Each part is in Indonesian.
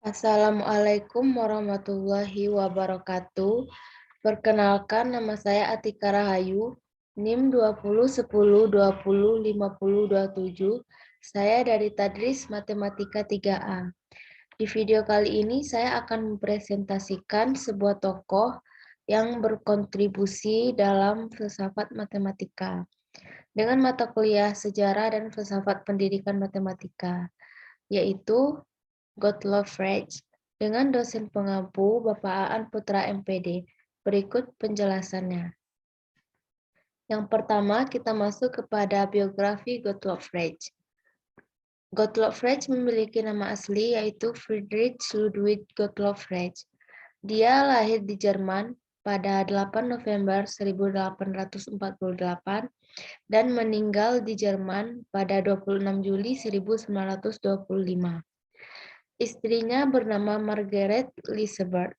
Assalamualaikum warahmatullahi wabarakatuh. Perkenalkan, nama saya Atika Rahayu, NIM 2010205027. Saya dari Tadris Matematika 3A. Di video kali ini saya akan mempresentasikan sebuah tokoh yang berkontribusi dalam filsafat matematika dengan mata kuliah Sejarah dan Filsafat Pendidikan Matematika, yaitu Gottlob Frege, dengan dosen pengampu Bapak Aan Putra MPD. Berikut penjelasannya. Yang pertama, kita masuk kepada biografi Gottlob Frege. Gottlob Frege memiliki nama asli yaitu Friedrich Ludwig Gottlob Frege. Dia lahir di Jerman pada 8 November 1848 dan meninggal di Jerman pada 26 Juli 1925. Istrinya bernama Margaret Lisebert.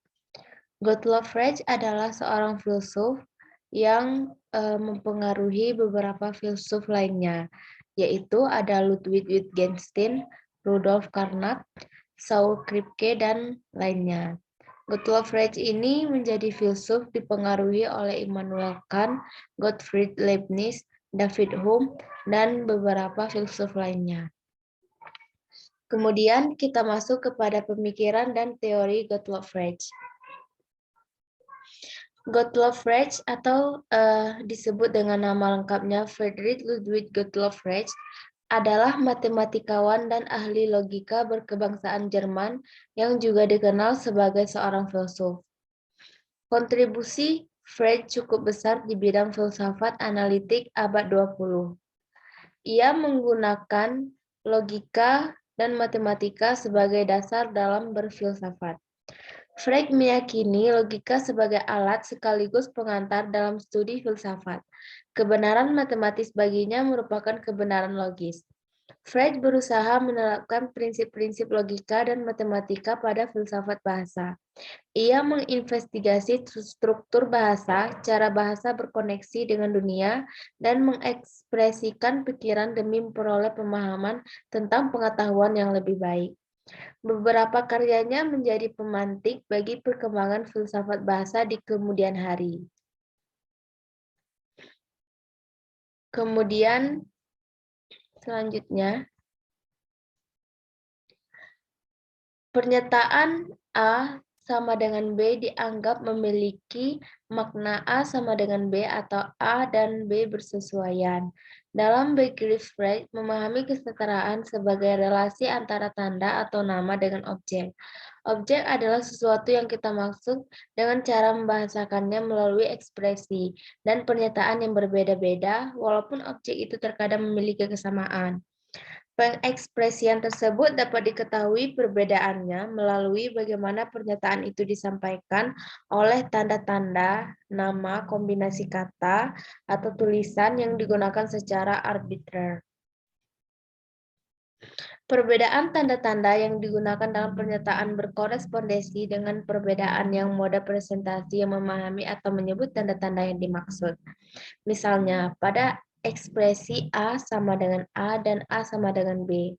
Gottlob Frege adalah seorang filsuf yang mempengaruhi beberapa filsuf lainnya, yaitu ada Ludwig Wittgenstein, Rudolf Carnap, Saul Kripke, dan lainnya. Gottlob Frege ini menjadi filsuf dipengaruhi oleh Immanuel Kant, Gottfried Leibniz, David Hume, dan beberapa filsuf lainnya. Kemudian kita masuk kepada pemikiran dan teori Gottlob Frege. Gottlob Frege atau disebut dengan nama lengkapnya Friedrich Ludwig Gottlob Frege adalah matematikawan dan ahli logika berkebangsaan Jerman yang juga dikenal sebagai seorang filsuf. Kontribusi Frege cukup besar di bidang filsafat analitik abad 20. Ia menggunakan logika dan matematika sebagai dasar dalam berfilsafat. Frege meyakini logika sebagai alat sekaligus pengantar dalam studi filsafat. Kebenaran matematis baginya merupakan kebenaran logis. Frege berusaha menerapkan prinsip-prinsip logika dan matematika pada filsafat bahasa. Ia menginvestigasi struktur bahasa, cara bahasa berkoneksi dengan dunia, dan mengekspresikan pikiran demi memperoleh pemahaman tentang pengetahuan yang lebih baik. Beberapa karyanya menjadi pemantik bagi perkembangan filsafat bahasa di kemudian hari. Kemudian selanjutnya, pernyataan A sama dengan B dianggap memiliki makna A sama dengan B atau A dan B bersesuaian. Dalam Begriff Frege, memahami kesetaraan sebagai relasi antara tanda atau nama dengan objek. Objek adalah sesuatu yang kita maksud dengan cara membahasakannya melalui ekspresi dan pernyataan yang berbeda-beda, walaupun objek itu terkadang memiliki kesamaan. Pengekspresian tersebut dapat diketahui perbedaannya melalui bagaimana pernyataan itu disampaikan oleh tanda-tanda, nama, kombinasi kata, atau tulisan yang digunakan secara arbitrer. Perbedaan tanda-tanda yang digunakan dalam pernyataan berkorespondensi dengan perbedaan yang moda presentasi yang memahami atau menyebut tanda-tanda yang dimaksud. Misalnya, pada ekspresi A sama dengan A dan A sama dengan B.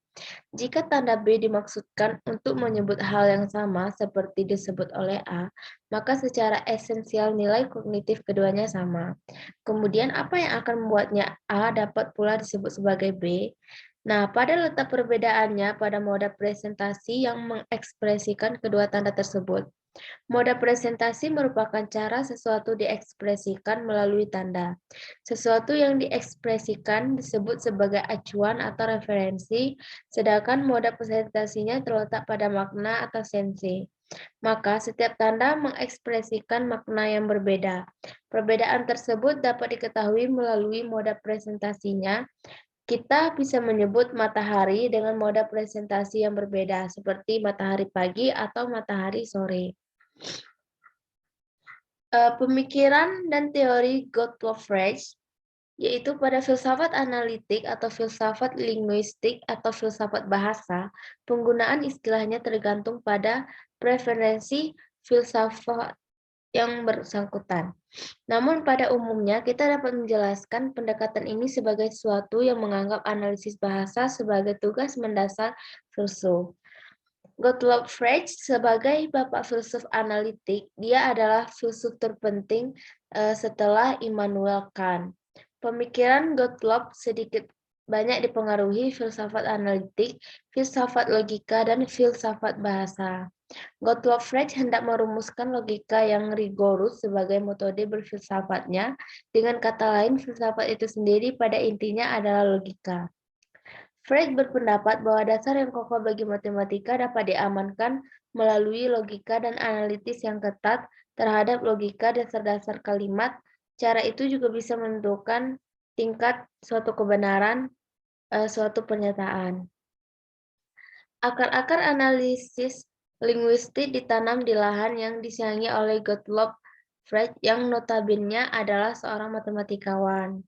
Jika tanda B dimaksudkan untuk menyebut hal yang sama seperti disebut oleh A, maka secara esensial nilai kognitif keduanya sama. Kemudian apa yang akan membuatnya A dapat pula disebut sebagai B? Nah, pada letak perbedaannya pada moda presentasi yang mengekspresikan kedua tanda tersebut. Moda presentasi merupakan cara sesuatu diekspresikan melalui tanda. Sesuatu yang diekspresikan disebut sebagai acuan atau referensi, sedangkan moda presentasinya terletak pada makna atau sensi. Maka setiap tanda mengekspresikan makna yang berbeda. Perbedaan tersebut dapat diketahui melalui moda presentasinya. Kita bisa menyebut matahari dengan moda presentasi yang berbeda, seperti matahari pagi atau matahari sore. Pemikiran dan teori Gottlob Frege, yaitu pada filsafat analitik atau filsafat linguistik atau filsafat bahasa, penggunaan istilahnya tergantung pada preferensi filsafat yang bersangkutan. Namun pada umumnya kita dapat menjelaskan pendekatan ini sebagai sesuatu yang menganggap analisis bahasa sebagai tugas mendasar filsuf. Gottlob Frege sebagai bapak filsuf analitik, dia adalah filsuf terpenting setelah Immanuel Kant. Pemikiran Gottlob sedikit banyak dipengaruhi filsafat analitik, filsafat logika, dan filsafat bahasa. Gottlob Frege hendak merumuskan logika yang rigorus sebagai metode berfilsafatnya. Dengan kata lain, filsafat itu sendiri pada intinya adalah logika. Frege berpendapat bahwa dasar yang kokoh bagi matematika dapat diamankan melalui logika dan analitis yang ketat terhadap logika dasar-dasar kalimat. Cara itu juga bisa menentukan tingkat suatu kebenaran suatu pernyataan. Akar-akar analisis linguistik ditanam di lahan yang disayangi oleh Gottlob Frege yang notabene adalah seorang matematikawan.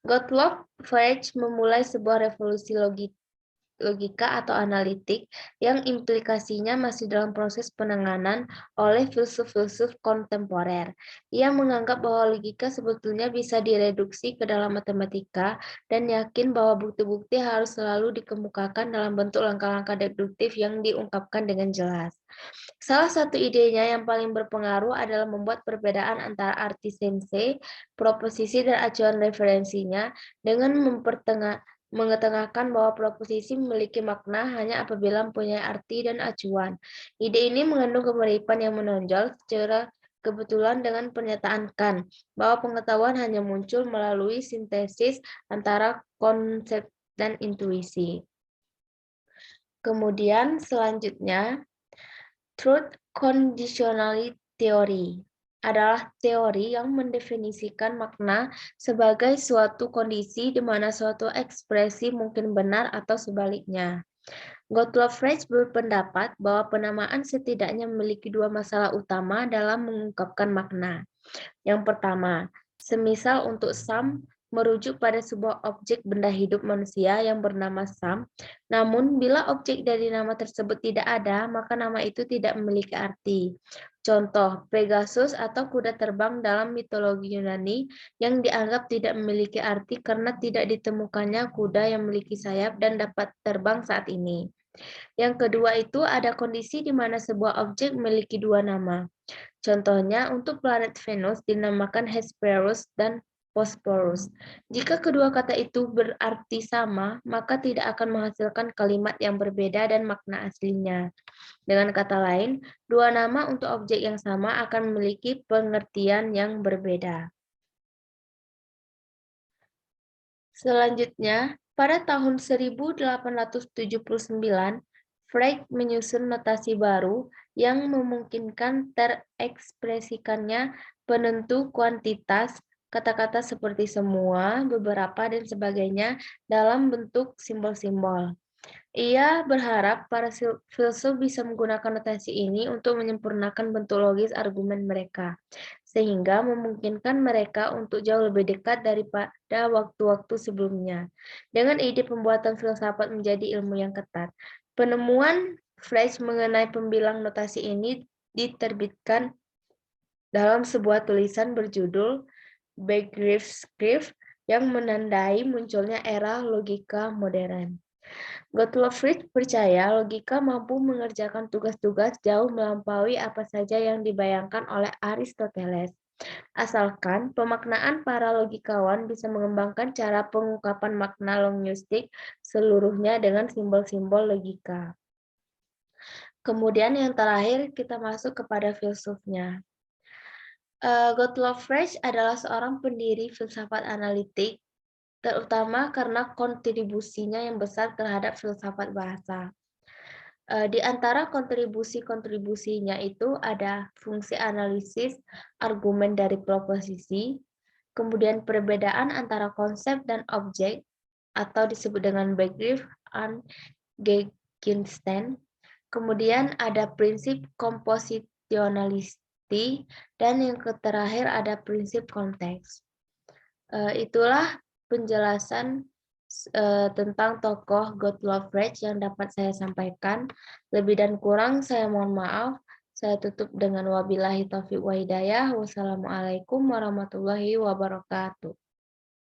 Gottlob Frege memulai sebuah revolusi logika atau analitik yang implikasinya masih dalam proses penanganan oleh filsuf-filsuf kontemporer. Ia menganggap bahwa logika sebetulnya bisa direduksi ke dalam matematika dan yakin bahwa bukti-bukti harus selalu dikemukakan dalam bentuk langkah-langkah deduktif yang diungkapkan dengan jelas. Salah satu idenya yang paling berpengaruh adalah membuat perbedaan antara arti sensei, proposisi, dan acuan referensinya dengan mengetengahkan bahwa proposisi memiliki makna hanya apabila mempunyai arti dan acuan. Ide ini mengandung kemiripan yang menonjol secara kebetulan dengan pernyataan Kant bahwa pengetahuan hanya muncul melalui sintesis antara konsep dan intuisi. Kemudian selanjutnya, truth conditionality theory adalah teori yang mendefinisikan makna sebagai suatu kondisi di mana suatu ekspresi mungkin benar atau sebaliknya. Gottlob Frege berpendapat bahwa penamaan setidaknya memiliki dua masalah utama dalam mengungkapkan makna. Yang pertama, semisal untuk Sam merujuk pada sebuah objek benda hidup manusia yang bernama Sam, namun bila objek dari nama tersebut tidak ada, maka nama itu tidak memiliki arti. Contoh, Pegasus atau kuda terbang dalam mitologi Yunani yang dianggap tidak memiliki arti karena tidak ditemukannya kuda yang memiliki sayap dan dapat terbang saat ini. Yang kedua itu ada kondisi di mana sebuah objek memiliki dua nama. Contohnya, untuk planet Venus dinamakan Hesperus dan Bosporus. Jika kedua kata itu berarti sama, maka tidak akan menghasilkan kalimat yang berbeda dan makna aslinya. Dengan kata lain, dua nama untuk objek yang sama akan memiliki pengertian yang berbeda. Selanjutnya, pada tahun 1879, Frege menyusun notasi baru yang memungkinkan terekspresikannya penentu kuantitas, kata-kata seperti semua, beberapa, dan sebagainya dalam bentuk simbol-simbol. Ia berharap para filsuf bisa menggunakan notasi ini untuk menyempurnakan bentuk logis argumen mereka, sehingga memungkinkan mereka untuk jauh lebih dekat daripada waktu-waktu sebelumnya. Dengan ide pembuatan filsafat menjadi ilmu yang ketat, penemuan Frege mengenai pembilang notasi ini diterbitkan dalam sebuah tulisan berjudul Begriffsschrift yang menandai munculnya era logika modern. Gottlob Frege percaya logika mampu mengerjakan tugas-tugas jauh melampaui apa saja yang dibayangkan oleh Aristoteles. Asalkan pemaknaan para logikawan bisa mengembangkan cara pengungkapan makna linguistik seluruhnya dengan simbol-simbol logika. Kemudian yang terakhir kita masuk kepada filsufnya. Gottlob Frege adalah seorang pendiri filsafat analitik, terutama karena kontribusinya yang besar terhadap filsafat bahasa. Di antara kontribusi-kontribusinya itu ada fungsi analisis argumen dari proposisi, kemudian perbedaan antara konsep dan objek, atau disebut dengan Begriff und Gegenstand, kemudian ada prinsip kompositionalisti, dan yang terakhir ada prinsip konteks. Itulah penjelasan tentang tokoh Gottlob Frege yang dapat saya sampaikan. Lebih dan kurang saya mohon maaf. Saya tutup dengan wabillahi taufiq wa hidayah. Wassalamualaikum warahmatullahi wabarakatuh.